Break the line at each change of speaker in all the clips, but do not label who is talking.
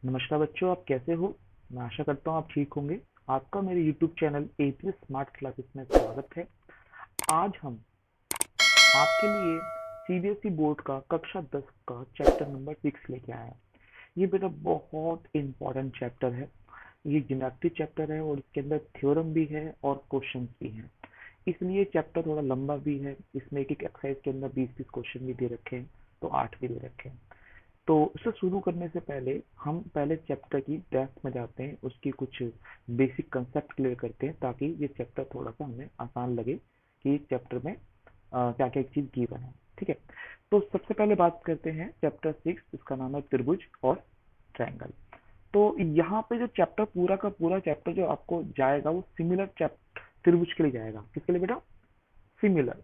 नमस्कार बच्चों, आप कैसे हो? मैं आशा करता हूँ आप ठीक होंगे। आपका मेरे YouTube channel APS smart classes में स्वागत है। आज हम आपके लिए सीबीएसई बोर्ड का कक्षा 10 का चैप्टर नंबर 6 लेके आए हैं। ये बेटा बहुत इंपॉर्टेंट चैप्टर है। ये ज्योमेट्री चैप्टर है और इसके अंदर थ्योरम भी है और क्वेश्चंस भी हैं। इसलिए चैप्टर थोड़ा लंबा भी है। इसमें एक एक एक्सरसाइज के अंदर 20-20 क्वेश्चन भी दे रखे हैं, तो 8 भी दे रखे हैं। तो इसे शुरू करने से पहले हम पहले चैप्टर की डेप्थ में जाते हैं, उसकी कुछ बेसिक कंसेप्ट क्लियर करते हैं ताकि ये चैप्टर थोड़ा सा हमें आसान लगे कि इस चैप्टर में क्या क्या चीज गिवन है। ठीक है, तो सबसे पहले बात करते हैं चैप्टर 6, इसका नाम है त्रिभुज और ट्रायंगल। तो यहाँ पे जो चैप्टर पूरा का पूरा चैप्टर जो आपको जाएगा वो सिमिलर चैप्टर त्रिभुज के लिए जाएगा। किसके लिए बेटा? सिमिलर।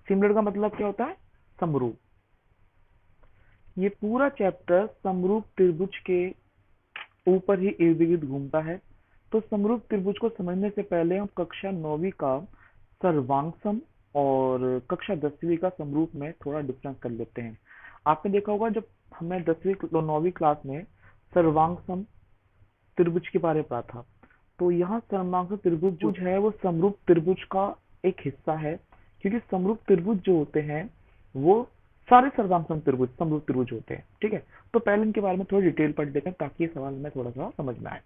सिमिलर का मतलब क्या होता है? समरूप। ये पूरा चैप्टर समरूप त्रिभुज के ऊपर ही इर्द गिर्द घूमता है। तो समरूप त्रिभुज को समझने से पहले हम कक्षा 9वीं का सर्वांगसम और कक्षा 10वीं का समरूप में थोड़ा डिफरेंस कर लेते हैं। आपने देखा होगा जब हमने 10वीं 9वीं क्लास में सर्वांगसम त्रिभुज के बारे में पढ़ा था, तो यहाँ सर्वांगसम त्रिभुज जो है वो समरूप त्रिभुज का एक हिस्सा है, क्योंकि समरूप त्रिभुज जो होते हैं वो सारे सर्वांगसम त्रिभुज समरूप त्रिभुज होते हैं। ठीक है, तो पहले इनके बारे में थोड़ा डिटेल पढ़ लेते हैं ताकि ये सवाल में थोड़ा सा समझ में आए।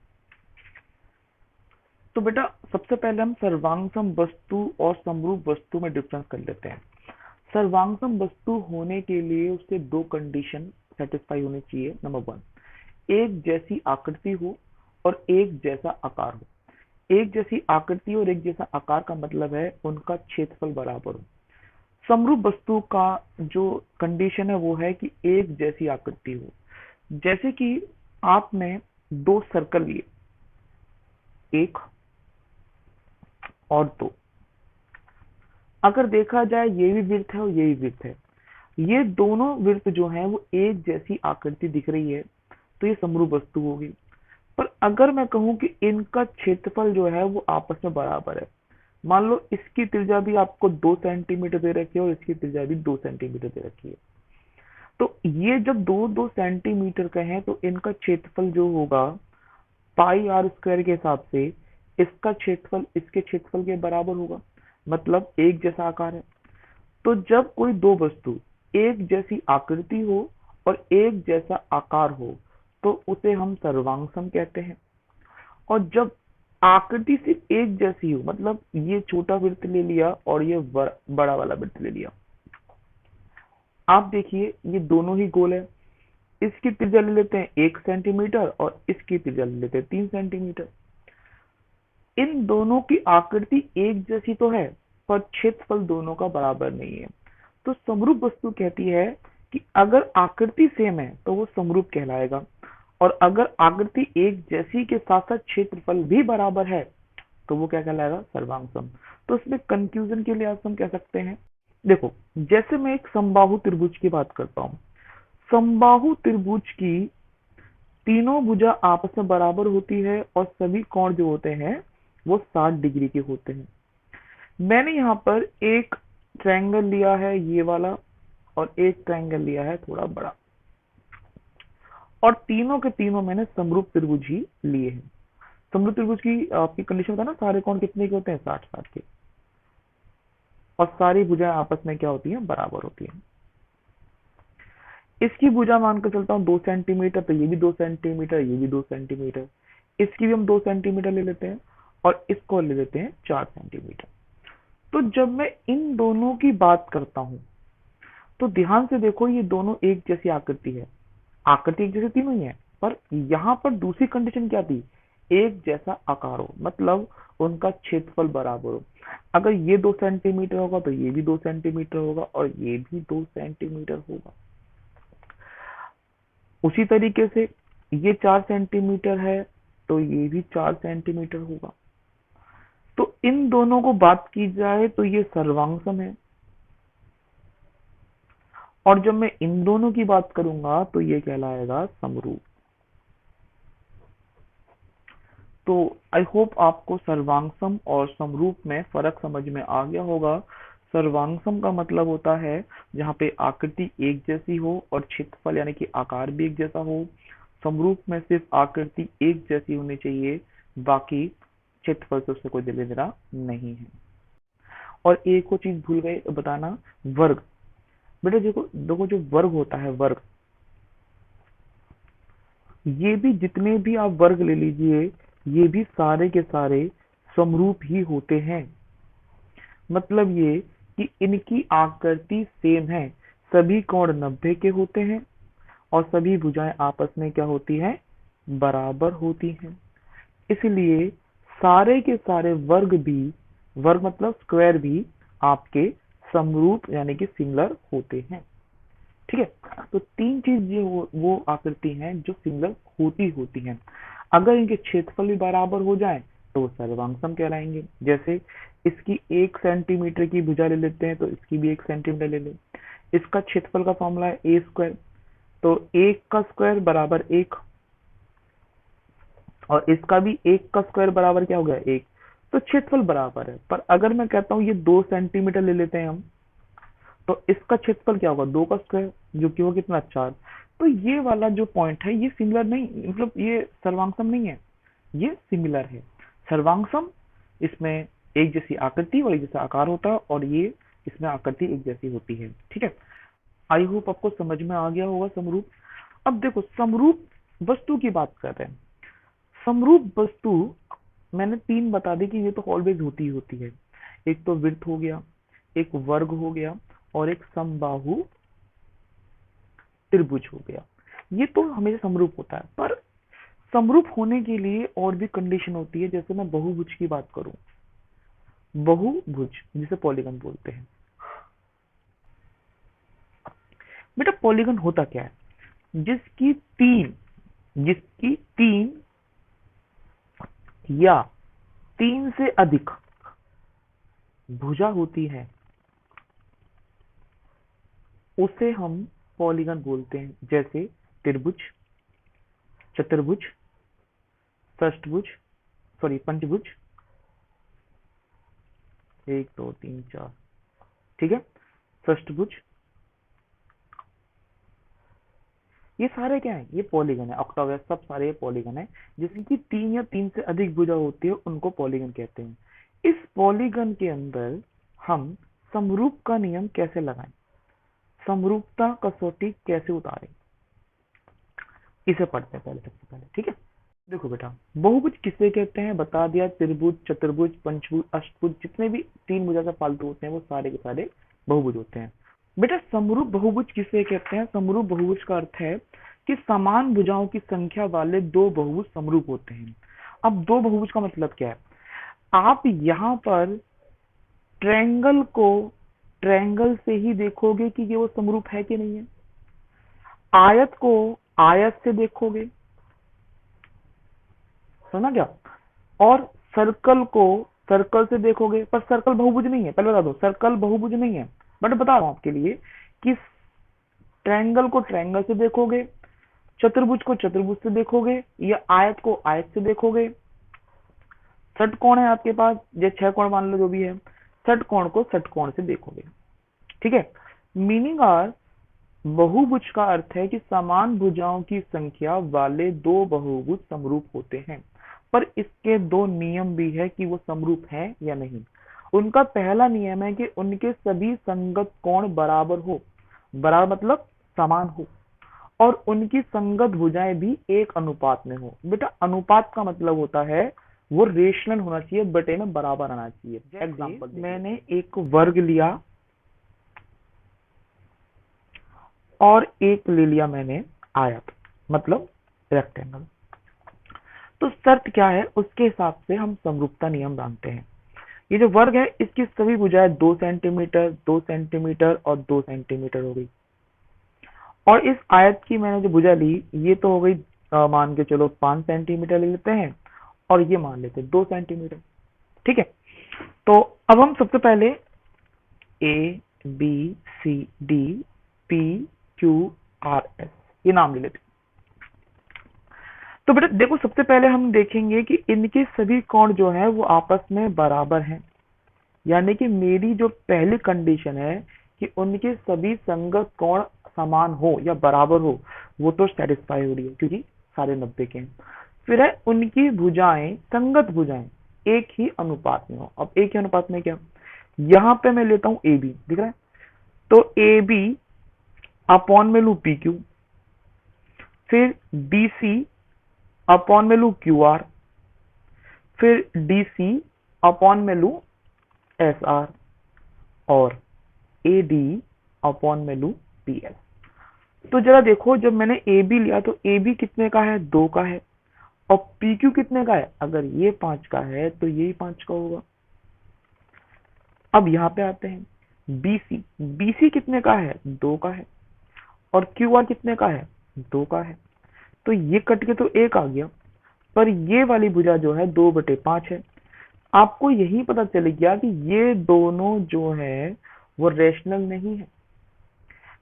तो बेटा सबसे पहले हम सर्वांगसम वस्तु और समरूप वस्तु में डिफरेंस कर लेते हैं। सर्वांगसम वस्तु होने के लिए उससे दो कंडीशन सेटिस्फाई होनी चाहिए। नंबर वन, एक जैसी आकृति हो और एक जैसा आकार हो। एक जैसी आकृति और एक जैसा आकार का मतलब है उनका क्षेत्रफल बराबर हो। समरूप वस्तु का जो कंडीशन है वो है कि एक जैसी आकृति हो। जैसे कि आपने दो सर्कल लिए, एक और दो। अगर देखा जाए ये भी वृत्त है और ये भी वृत्त है, ये दोनों वृत्त जो हैं वो एक जैसी आकृति दिख रही है, तो ये समरूप वस्तु होगी। पर अगर मैं कहूं कि इनका क्षेत्रफल जो है वो आपस में बराबर है, मान लो इसकी त्रिज्या भी आपको 2 सेंटीमीटर दे रखी है और इसकी त्रिज्या भी 2 सेंटीमीटर दे रखी है, तो ये जब दो दो सेंटीमीटर का है तो इनका क्षेत्रफल जो होगा पाई आर स्क्वायर के हिसाब से इसका क्षेत्रफल इसके क्षेत्रफल के बराबर होगा, मतलब एक जैसा आकार है। तो जब कोई दो वस्तु एक जैसी आकृति हो और एक जैसा आकार हो तो उसे हम सर्वांगसम कहते हैं। और जब आकृति सिर्फ एक जैसी हो, मतलब ये छोटा वृत्त ले लिया और ये बड़ा वाला वृत्त ले लिया, आप देखिए ये दोनों ही गोल है। इसकी त्रिज्या ले लेते हैं 1 सेंटीमीटर और इसकी त्रिज्या ले लेते हैं 3 सेंटीमीटर। इन दोनों की आकृति एक जैसी तो है पर क्षेत्रफल दोनों का बराबर नहीं है। तो समरूप वस्तु कहती है कि अगर आकृति सेम है तो वो समरूप कहलाएगा, और अगर आकृति एक जैसी के साथ साथ क्षेत्रफल भी बराबर है तो वो क्या कहलाएगा? सर्वांगसम। तो इसमें कंफ्यूजन के लिए आप हम कह सकते हैं, देखो जैसे मैं एक समबाहु त्रिभुज की बात करता हूँ। समबाहु त्रिभुज की तीनों भुजा आपस में बराबर होती है और सभी कोण जो होते हैं वो 60 डिग्री के होते हैं। मैंने यहाँ पर एक ट्रायंगल लिया है ये वाला, और एक ट्रायंगल लिया है थोड़ा बड़ा, और तीनों के तीनों मैंने समरूप त्रिभुज ही लिए हैं। समरूप त्रिभुज की आपकी कंडीशन था ना, सारे कोण कितने के होते हैं? 60-60 के, और सारी भुजाएं आपस में क्या होती हैं? बराबर होती हैं। इसकी भुजा मानकर चलता हूँ 2 सेंटीमीटर, तो ये भी 2 सेंटीमीटर, ये भी 2 सेंटीमीटर। इसकी भी हम 2 सेंटीमीटर ले लेते हैं और इसको ले लेते हैं 4 सेंटीमीटर। तो जब मैं इन दोनों की बात करता हूं तो ध्यान से देखो ये दोनों एक जैसी आकृति है। आकृति एक जैसी तीनों ही है, पर यहाँ पर दूसरी कंडीशन क्या थी? एक जैसा आकार हो, मतलब उनका क्षेत्रफल बराबर हो। अगर ये 2 सेंटीमीटर होगा तो ये भी 2 सेंटीमीटर होगा और ये भी 2 सेंटीमीटर होगा। उसी तरीके से ये 4 सेंटीमीटर है तो ये भी 4 सेंटीमीटर होगा। तो इन दोनों को बात की जाए तो ये सर्वांगसम है, और जब मैं इन दोनों की बात करूंगा तो ये कहलाएगा समरूप। तो आई होप आपको सर्वांगसम और समरूप में फर्क समझ में आ गया होगा। सर्वांगसम का मतलब होता है जहाँ पे आकृति एक जैसी हो और क्षेत्रफल यानी कि आकार भी एक जैसा हो। समरूप में सिर्फ आकृति एक जैसी होनी चाहिए, बाकी क्षेत्रफल से उससे कोई लेना देना नहीं है। और एक और चीज भूल गए बताना, वर्ग। बेटा देखो देखो, जो वर्ग होता है, वर्ग, ये भी जितने भी आप वर्ग ले लीजिए, ये भी सारे के सारे समरूप ही होते हैं। मतलब ये कि इनकी आकृति सेम है, सभी कोण 90 के होते हैं और सभी भुजाएं आपस में क्या होती हैं, बराबर होती हैं। इसलिए सारे के सारे वर्ग भी, वर्ग मतलब स्क्वायर भी, आपके समरूप यानी कि सिमिलर होते हैं। ठीक है, तो तीन चीज जो वो आकृति हैं जो सिमिलर होती हैं। अगर इनके क्षेत्रफल भी बराबर हो जाए तो वो सर्वांगसम कहलाएंगे। जैसे इसकी 1 सेंटीमीटर की भुजा ले लेते हैं तो इसकी भी 1 सेंटीमीटर ले लें। इसका क्षेत्रफल का फॉर्मूला है ए स्क्वायर, तो 1 का स्क्वायर बराबर 1, और इसका भी 1 का स्क्वायर बराबर क्या हो गया, 1। तो क्षेत्रफल बराबर है। पर अगर मैं कहता हूँ ये 2 सेंटीमीटर ले लेते हैं हम, तो इसका क्षेत्रफल क्या होगा, 2 का स्क्वायर, जो कि वो कितना, 4। तो ये वाला जो पॉइंट है ये सिमिलर नहीं, मतलब ये सर्वांगसम नहीं है, ये सिमिलर है। सर्वांगसम इसमें एक जैसी आकृति और एक जैसा आकार होता है, और ये इसमें आकृति एक जैसी होती है। ठीक है, आई होप आपको समझ में आ गया होगा समरूप। अब देखो, समरूप वस्तु की बात कर रहे हैं। समरूप वस्तु मैंने 3 बता दी कि ये तो ऑलवेज होती है। एक तो वृत्त हो गया, एक वर्ग हो गया, और एक समबाहु त्रिभुज हो गया। ये तो हमेशा समरूप होता है, पर समरूप होने के लिए और भी कंडीशन होती है। जैसे मैं बहुभुज की बात करूं, बहुभुज जिसे पॉलीगन बोलते हैं। बेटा पॉलीगन होता क्या है, जिसकी तीन या 3 से अधिक भुजा होती है उसे हम पॉलीगन बोलते हैं। जैसे त्रिभुज, चतुर्भुज, षष्ठभुज, सॉरी पंचभुज, 1 2 3 4, ठीक है, षष्ठभुज, ये सारे क्या है, ये पॉलीगन है। ऑक्टागोनल सब सारे पॉलीगन है। जिसकी 3 या 3 से अधिक भुजा होती है उनको पॉलीगन कहते हैं। इस पॉलीगन के अंदर हम समरूप का नियम कैसे लगाएं, समरूपता कसौटी कैसे उतारें, इसे पढ़ते हैं पहले, सबसे पहले। ठीक है, देखो बेटा, बहुभुज किसे कहते हैं बता दिया, त्रिभुज, चतुर्भुज, पंचभुज, अष्टभुज, जितने भी 3 भुजा से फालतू होते हैं वो सारे के सारे बहुभुज होते हैं। बेटा समरूप बहुभुज किसे कहते हैं, समरूप बहुभुज का अर्थ है कि समान भुजाओं की संख्या वाले 2 बहुभुज समरूप होते हैं। अब 2 बहुभुज का मतलब क्या है, आप यहाँ पर ट्रायंगल को ट्रायंगल से ही देखोगे कि ये वो समरूप है कि नहीं है, आयत को आयत से देखोगे, समझा क्या, और सर्कल को सर्कल से देखोगे। पर सर्कल बहुभुज नहीं है, पहले बता दो, सर्कल बहुभुज नहीं है। बट बता रहा हूं आपके लिए कि ट्रायंगल को ट्रायंगल से देखोगे, चतुर्भुज को चतुर्भुज से देखोगे, या आयत को आयत से देखोगे। षटकोण है आपके पास, ये 6 कोण मान लो जो भी है, षटकोण को षटकोण से देखोगे। ठीक है, मीनिंग आर बहुभुज का अर्थ है कि समान भुजाओं की संख्या वाले 2 बहुभुज समरूप होते हैं। पर इसके 2 नियम भी है कि वो समरूप हैं या नहीं। उनका पहला नियम है कि उनके सभी संगत कोण बराबर हो, बराबर मतलब समान हो, और उनकी संगत भुजाएं भी एक अनुपात में हो। बेटा अनुपात का मतलब होता है वो रेशनल होना चाहिए, बटे में बराबर आना चाहिए। एग्जांपल मैंने एक वर्ग लिया और एक ले लिया मैंने आयत, मतलब रेक्टेंगल। तो शर्त क्या है, उसके हिसाब से हम समरूपता नियम जानते हैं। ये जो वर्ग है इसकी सभी भुजाएं 2 सेंटीमीटर, 2 सेंटीमीटर और 2 सेंटीमीटर हो गई। और इस आयत की मैंने जो भुजा ली ये तो हो गई, मान के चलो 5 सेंटीमीटर ले लेते हैं, और ये मान लेते हैं 2 सेंटीमीटर। ठीक है, तो अब हम सबसे पहले A B C D P Q R S ये नाम ले लेते हैं। तो बेटा देखो, सबसे पहले हम देखेंगे कि इनके सभी कोण जो है वो आपस में बराबर हैं। यानी कि मेरी जो पहली कंडीशन है कि उनके सभी संगत कोण समान हो या बराबर हो, वो तो सेटिस्फाई हो रही है क्योंकि सारे 90 के हैं। फिर है उनकी भुजाएं, संगत भुजाएं एक ही अनुपात में हो। अब एक ही अनुपात में क्या, यहाँ पे मैं लेता हूं ए बी, दिख रहा है, तो ए बी अपॉन में लू पी क्यू, फिर डी सी अपॉन में लू क्यू आर, फिर डी सी अपॉन में लू एस आर, और ए डी अपॉन में लू पी एस। तो जरा देखो, जब मैंने ए बी लिया तो ए बी कितने का है, 2 का है, और पी क्यू कितने का है, अगर ये 5 का है तो यही 5 का होगा। अब यहाँ पे आते हैं बीसी, बीसी कितने का है, 2 का है, और क्यू आर कितने का है, 2 का है। तो ये कट के तो 1 आ गया, पर ये वाली भुजा जो है 2/5 है। आपको यही पता चल गया कि ये दोनों जो है वो रेशनल नहीं है,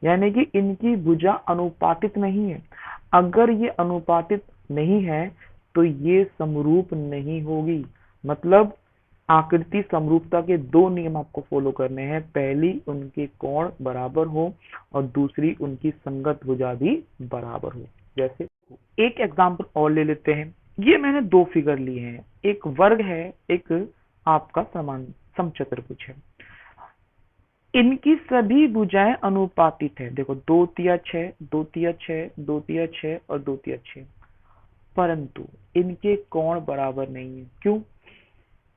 यानी कि इनकी भुजा अनुपातित नहीं है। अगर ये अनुपातित नहीं है तो ये समरूप नहीं होगी। मतलब आकृति समरूपता के 2 नियम आपको फॉलो करने हैं। पहली, उनके कोण बराबर हो, और दूसरी, उनकी संगत भुजा भी बराबर हो। जैसे एक एग्जांपल और ले लेते हैं। ये मैंने 2 फिगर लिए हैं, एक वर्ग है, एक आपका समान समचतुर्भुज है। इनकी सभी भुजाएं अनुपातित है। देखो 2 तिया 6, 2 तिया 6, 2 तिया 6 और 2 तिया 6, परंतु इनके कोण बराबर नहीं है। क्यों?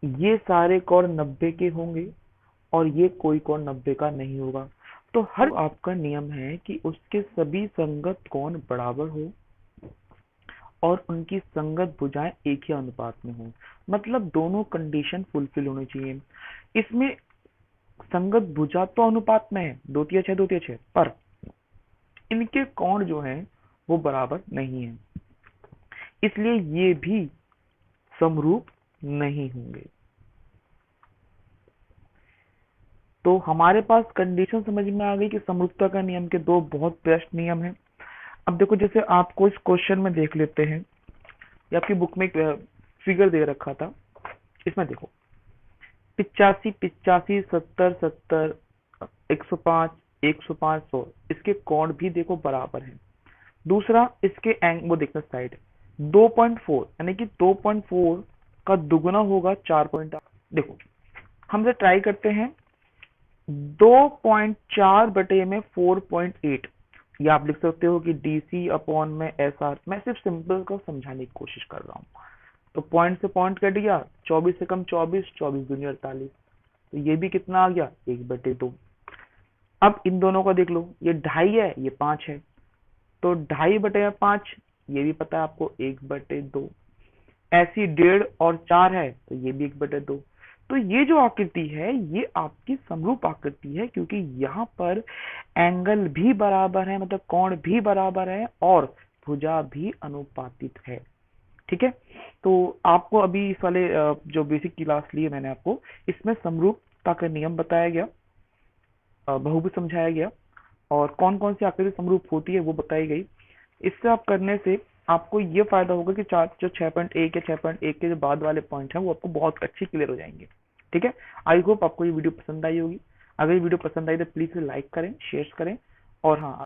ये सारे कोण 90 के होंगे और ये कोई कोण 90 का नहीं होगा। तो हर आपका नियम है कि उसके सभी संगत कोण बराबर हो और उनकी संगत भुजाएं एक ही अनुपात में हो। मतलब दोनों कंडीशन फुलफिल होनी चाहिए। इसमें संगत भुजा तो अनुपात में है, 2 तिया 6, 2 तिया 6, पर इनके कोण जो हैं वो बराबर नहीं है, इसलिए ये भी समरूप नहीं होंगे। तो हमारे पास कंडीशन समझ में आ गई कि समरूपता का नियम के 2 बहुत बेस्ट नियम हैं। अब देखो, जैसे आपको इस क्वेश्चन में देख लेते हैं, ये आपकी बुक में एक फिगर दे रखा था। इसमें देखो 85, 85, 70, 70, 105, 105, 100, इसके कोण भी देखो बराबर है। दूसरा, इसके एंग वो देखना साइड 2.4, यानी कि 2.4 का दुगना होगा 4.8। देखो हमसे ट्राई करते हैं 2.4 बटे में 4.8, या आप लिख सकते हो कि डीसी अपॉन में एस आर। मैं सिर्फ सिंपल को समझाने की कोशिश कर रहा हूँ। तो पॉइंट से पॉइंट कट गया, 24 से कम 24, 24 दूनी 48, तो ये भी कितना आ गया, 1/2। अब इन दोनों का देख लो, ये 2.5 है, ये 5 है, तो 2.5/5, ये भी पता है आपको, 1/2। ऐसी 1.5 और 4 है तो ये भी 1/2। तो ये जो आकृति है ये आपकी समरूप आकृति है, क्योंकि यहाँ पर एंगल भी बराबर है, मतलब कोण भी बराबर है, और भुजा भी अनुपातित है। ठीक है, तो आपको अभी इस वाले जो बेसिक क्लास ली है मैंने आपको, इसमें समरूपता का नियम बताया गया, बहुभुज समझाया गया, और कौन कौन सी आकृति समरूप होती है वो बताई गई। इससे आप करने से आपको ये फायदा होगा कि चार जो 6.1 या 6.1 के जो बाद वाले पॉइंट हैं वो आपको बहुत अच्छी क्लियर हो जाएंगे। ठीक है, आई होप आपको ये वीडियो पसंद आई होगी। अगर ये वीडियो पसंद आई तो प्लीज लाइक करें, शेयर करें, और हाँ